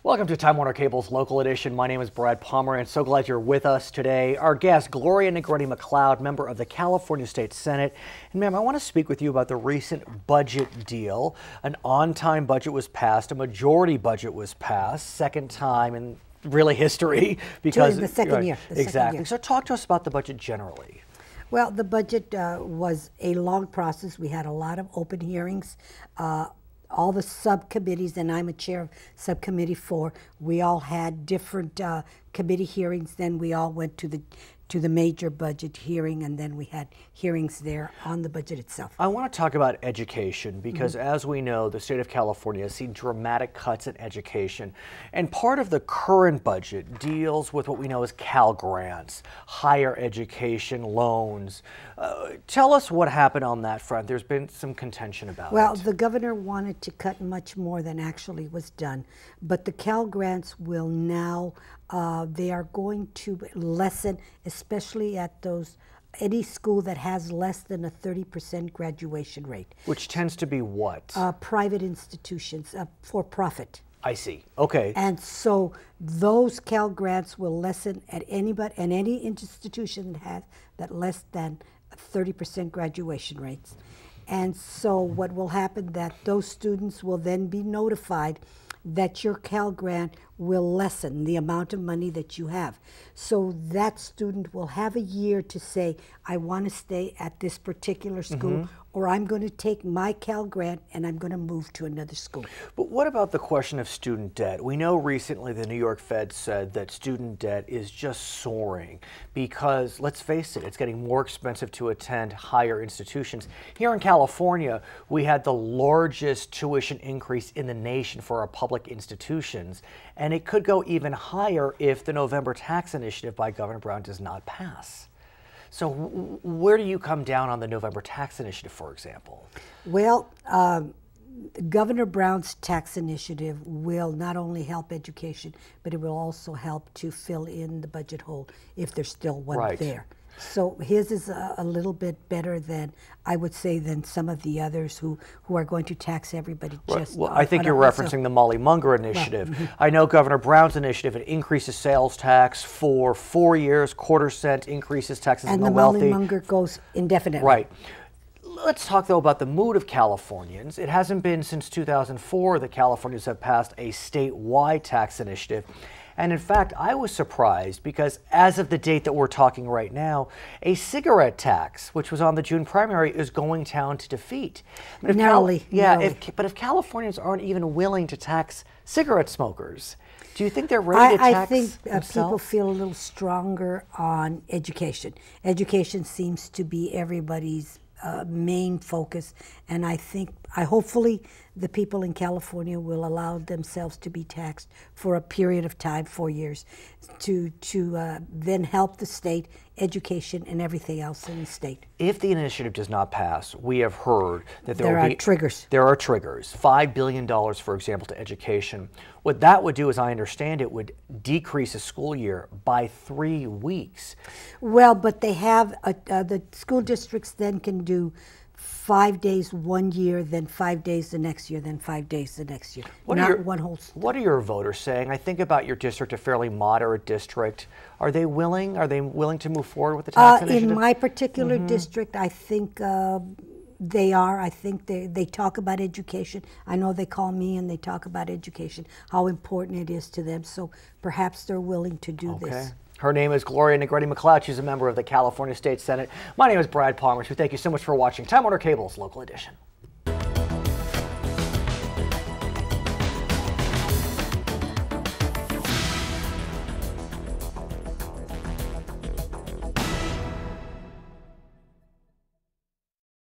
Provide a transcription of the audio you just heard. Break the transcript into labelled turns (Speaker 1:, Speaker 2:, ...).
Speaker 1: Welcome to Time Warner Cable's Local Edition. My name is Brad Pomerance. So glad you're with us today. Our guest, Gloria Negrete-McLeod, member of the California State Senate. And ma'am, I want to speak with you about the recent budget deal. An on-time budget was passed, a majority budget was passed, second time in really history. Because
Speaker 2: the second year.
Speaker 1: Exactly. So talk to us about the budget generally.
Speaker 2: Well, the budget was a long process. We had a lot of open hearings. All the subcommittees, and I'm a chair of subcommittee 4, we all had different committee hearings. Then we all went to the major budget hearing, and then we had hearings there on the budget itself.
Speaker 1: I want to talk about education because as we know, the state of California has seen dramatic cuts in education. And part of the current budget deals with what we know as Cal Grants, higher education loans. Tell us what happened on that front. There's been some contention about it.
Speaker 2: Well, the governor wanted to cut much more than actually was done. But the Cal Grants will now, they are going to lessen, especially at any school that has less than a 30% graduation rate.
Speaker 1: Which tends to be what?
Speaker 2: Private institutions, for profit.
Speaker 1: I see. Okay.
Speaker 2: And so those Cal Grants will lessen at any institution that has that less than 30% graduation rates. And so what will happen that those students will then be notified that your Cal Grant will lessen the amount of money that you have. So that student will have a year to say, I want to stay at this particular school, or I'm going to take my Cal Grant and I'm going to move to another school.
Speaker 1: But what about the question of student debt? We know recently the New York Fed said that student debt is just soaring because, let's face it, it's getting more expensive to attend higher institutions. Here in California, we had the largest tuition increase in the nation for our public institutions, and it could go even higher if the November tax initiative by Governor Brown does not pass. So where do you come down on the November tax initiative, for example?
Speaker 2: Well, Governor Brown's tax initiative will not only help education, but it will also help to fill in the budget hole if there's still one there. So his is a little bit better than, I would say, than some of the others who are going to tax everybody just
Speaker 1: Well, I think you're referencing the Molly Munger initiative. I know Governor Brown's initiative, it increases sales tax for 4 years, quarter-cent increases taxes on the wealthy.
Speaker 2: And the Molly Munger goes indefinitely.
Speaker 1: Right. Let's talk, though, about the mood of Californians. It hasn't been since 2004 that Californians have passed a statewide tax initiative. And in fact, I was surprised because as of the date that we're talking right now, a cigarette tax, which was on the June primary, is going down to defeat. But
Speaker 2: narrowly.
Speaker 1: But if Californians aren't even willing to tax cigarette smokers, do you think they're ready to tax
Speaker 2: I think
Speaker 1: themselves?
Speaker 2: People feel a little stronger on education. Education seems to be everybody's main focus, and hopefully the people in California will allow themselves to be taxed for a period of time, 4 years, to then help the state, education, and everything else in the state.
Speaker 1: If the initiative does not pass, we have heard that there will be
Speaker 2: triggers.
Speaker 1: There are triggers. $5 billion, for example, to education. What that would do, as I understand it, would decrease a school year by 3 weeks.
Speaker 2: Well, but they have the school districts then can do 5 days one year, then 5 days the next year, then 5 days the next year. What are your
Speaker 1: voters saying? I think about your district, a fairly moderate district. Are they willing? Are they willing to move forward with the tax initiative?
Speaker 2: In my particular district, I think they are. I think they talk about education. I know they call me and they talk about education, how important it is to them. So perhaps they're willing to do this.
Speaker 1: Her name is Gloria Negrete-McLeod. She's a member of the California State Senate. My name is Brad Pomerance. Thank you so much for watching Time Warner Cable's Local Edition.